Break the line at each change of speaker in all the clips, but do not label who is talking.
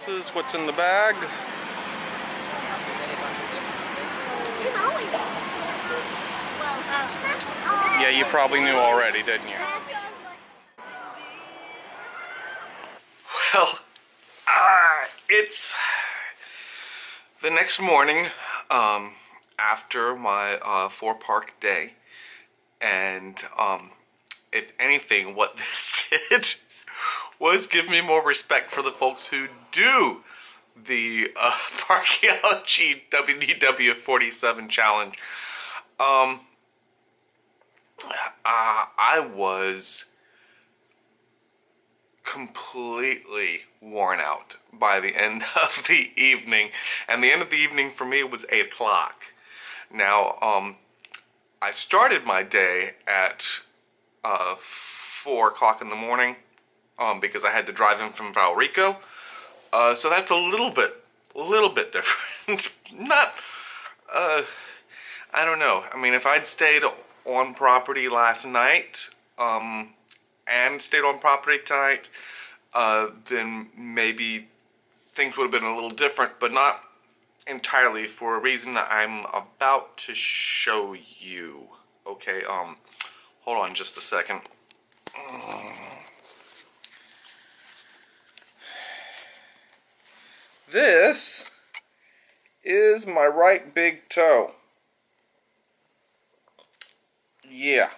This is what's in the bag. Yeah, you probably knew already, didn't you? Well, it's the next morning after my four-park day, and if anything, what this did was give me more respect for the folks who do the Parkeology WDW47 challenge. I was completely worn out by the end of the evening, and the end of the evening for me was 8 o'clock. Now, I started my day at 4 o'clock in the morning because I had to drive in from Valrico, so that's a little bit different. Not, I don't know. I mean, if I'd stayed on property last night, and stayed on property tonight, then maybe things would have been a little different, but not entirely, for a reason I'm about to show you. Okay, hold on just a second. This is my right big toe. Yeah.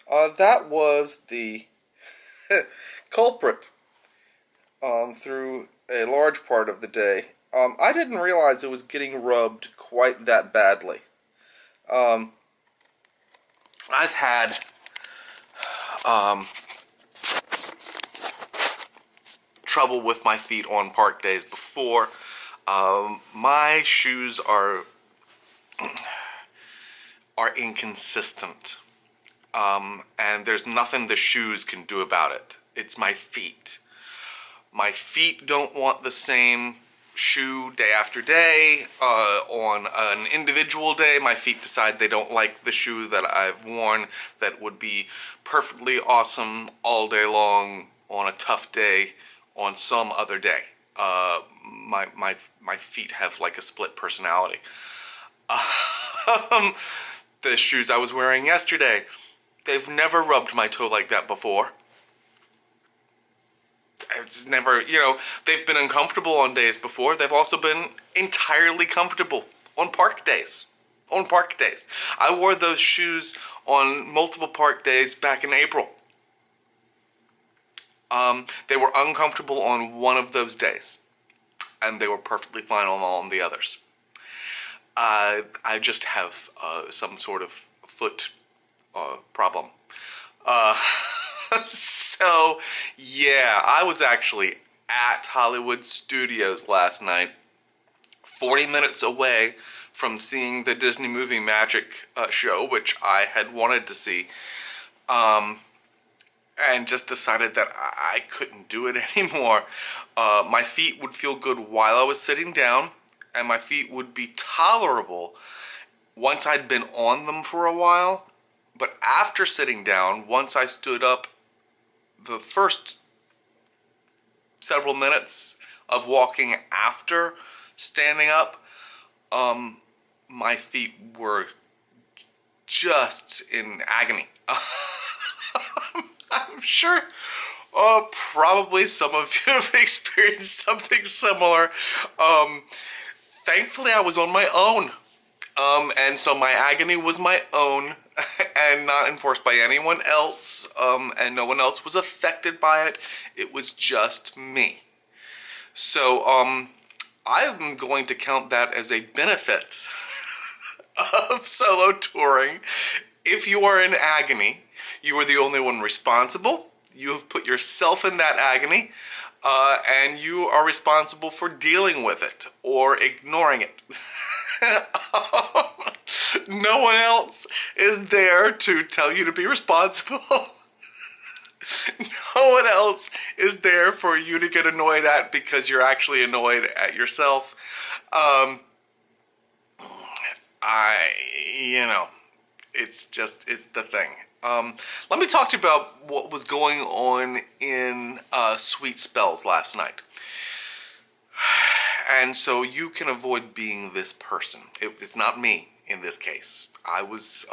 That was the culprit through a large part of the day. I didn't realize it was getting rubbed quite that badly. I've had trouble with my feet on park days before. My shoes are inconsistent. And there's nothing the shoes can do about it. It's my feet. My feet don't want the same shoe day after day. On an individual day, my feet decide they don't like the shoe that I've worn that would be perfectly awesome all day long on a tough day on some other day. My feet have like a split personality. The shoes I was wearing yesterday, they've never rubbed my toe like that before. It's never, you know, they've been uncomfortable on days before. They've also been entirely comfortable on park days. On park days. I wore those shoes on multiple park days back in April. They were uncomfortable on one of those days, and they were perfectly fine on all of the others. I just have some sort of foot problem. So, yeah, I was actually at Hollywood Studios last night, 40 minutes away from seeing the Disney Movie Magic show, which I had wanted to see, and just decided that I couldn't do it anymore. My feet would feel good while I was sitting down, and my feet would be tolerable once I'd been on them for a while. But after sitting down, once I stood up, the first several minutes of walking after standing up, my feet were just in agony. I'm sure probably some of you have experienced something similar. Thankfully, I was on my own. And so my agony was my own and not enforced by anyone else, and no one else was affected by it. It was just me. So, I'm going to count that as a benefit of solo touring. If you are in agony, you are the only one responsible. You have put yourself in that agony, and you are responsible for dealing with it or ignoring it. No one else is there to tell you to be responsible. No one else is there for you to get annoyed at because you're actually annoyed at yourself. It's the thing. Let me talk to you about what was going on in Sweet Spells last night. And so you can avoid being this person. It's not me in this case. I was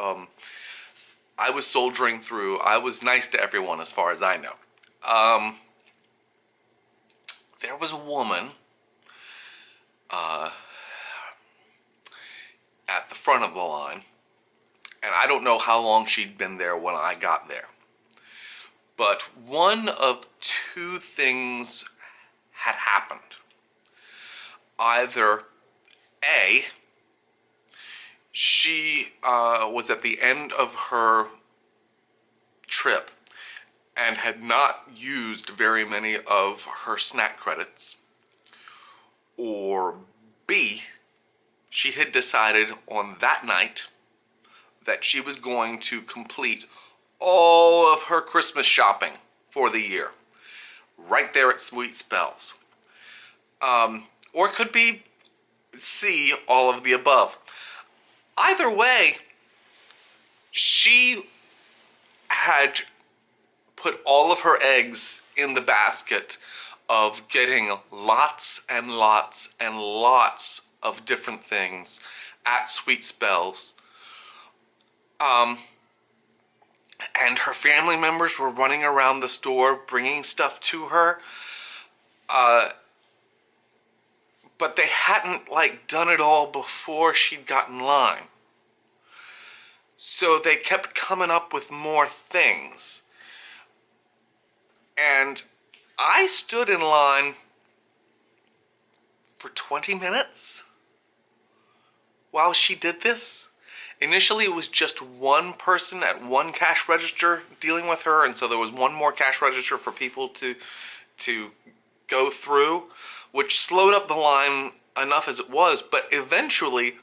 soldiering through. I was nice to everyone as far as I know. There was a woman at the front of the line, and I don't know how long she'd been there when I got there. But one of two things had happened. Either A, she was at the end of her trip and had not used very many of her snack credits, or B, she had decided on that night that she was going to complete all of her Christmas shopping for the year right there at Sweet Spells. Or it could be C, all of the above. Either way, she had put all of her eggs in the basket of getting lots and lots and lots of different things at Sweet Spells. And her family members were running around the store bringing stuff to her. But they hadn't done it all before she'd got in line. So they kept coming up with more things. And I stood in line for 20 minutes while she did this. Initially, it was just one person at one cash register dealing with her, and so there was one more cash register for people to go through, which slowed up the line enough as it was. But eventually,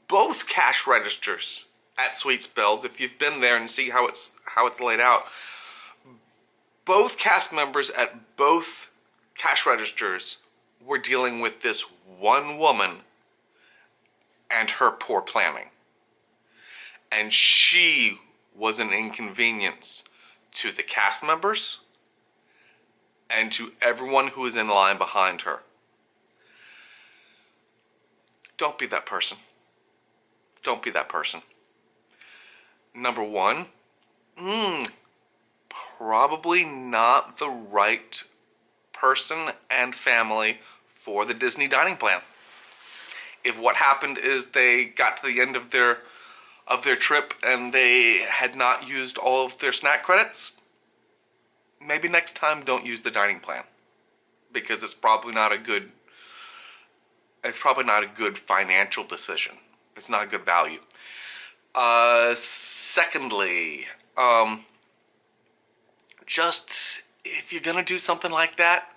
both cash registers at Sweet Spells, if you've been there and see how it's laid out, both cast members at both cash registers were dealing with this one woman and her poor planning. And she was an inconvenience to the cast members and to everyone who was in line behind her. Don't be that person. Don't be that person. Number one, probably not the right person and family for the Disney dining plan. If what happened is they got to the end of their trip and they had not used all of their snack credits, maybe next time don't use the dining plan, because it's probably not a good financial decision. It's not a good value. Secondly, just if you're gonna do something like that,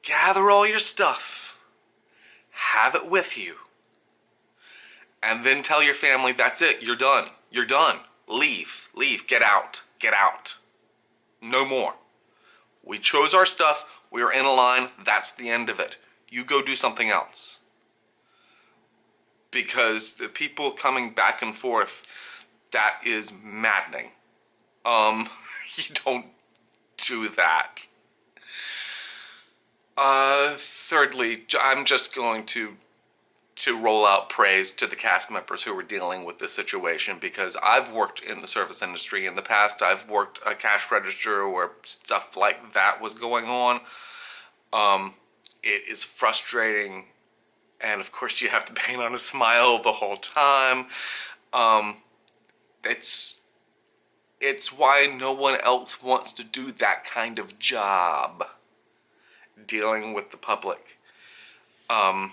gather all your stuff, have it with you, and then tell your family, that's it, you're done. You're done. Leave, get out. No more. We chose our stuff, we are in a line, that's the end of it. You go do something else. Because the people coming back and forth, that is maddening. You don't do that. Thirdly, I'm just going to roll out praise to the cast members who were dealing with this situation, because I've worked in the service industry in the past. I've worked a cash register where stuff like that was going on. It is frustrating, and of course you have to paint on a smile the whole time. It's why no one else wants to do that kind of job, dealing with the public. A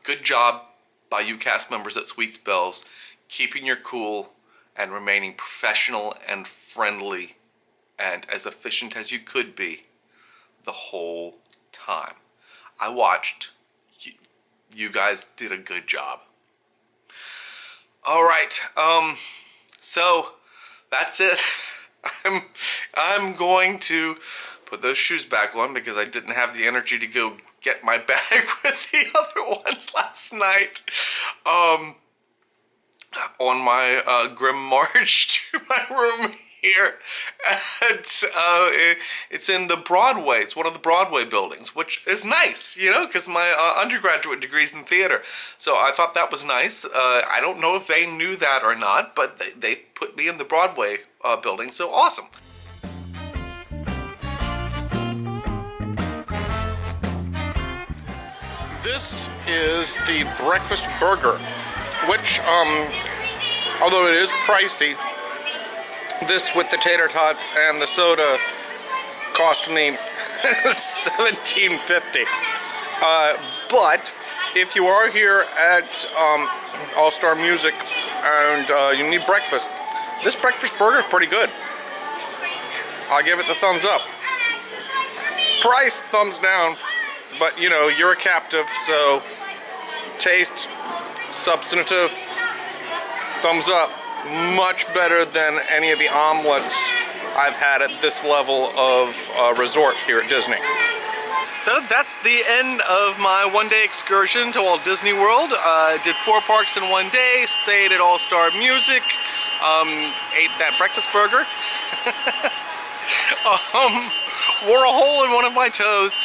good job by you cast members at Sweet Spells, keeping your cool and remaining professional and friendly and as efficient as you could be the whole time. I watched. You guys did a good job. All right, so that's it. I'm going to put those shoes back on because I didn't have the energy to go get my bag with the other ones last night. On my grim march to my room here. It's in the Broadway. It's one of the Broadway buildings, which is nice, you know, because my undergraduate degree's in theater. So I thought that was nice. I don't know if they knew that or not, but they put me in the Broadway building, so awesome. This is the breakfast burger, which, although it is pricey, this with the tater tots and the soda cost me $17.50. But if you are here at All-Star Music and you need breakfast, this breakfast burger is pretty good. I'll give it the thumbs up. Price, thumbs down. But, you know, you're a captive, so taste, substantive, thumbs up. Much better than any of the omelets I've had at this level of resort here at Disney. So that's the end of my one-day excursion to Walt Disney World. Did 4 parks in one day, stayed at All-Star Music, ate that breakfast burger, wore a hole in one of my toes.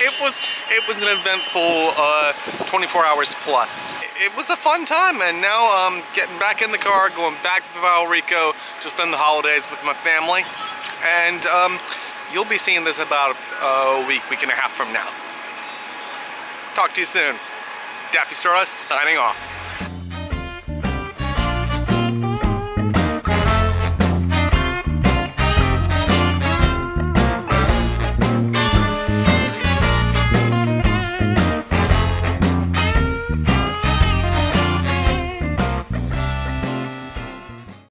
It was an eventful 24 hours plus. It was a fun time, and now getting back in the car, going back to Valrico to spend the holidays with my family. And you'll be seeing this about a week and a half from now. Talk to you soon. Daffy Stardust signing off.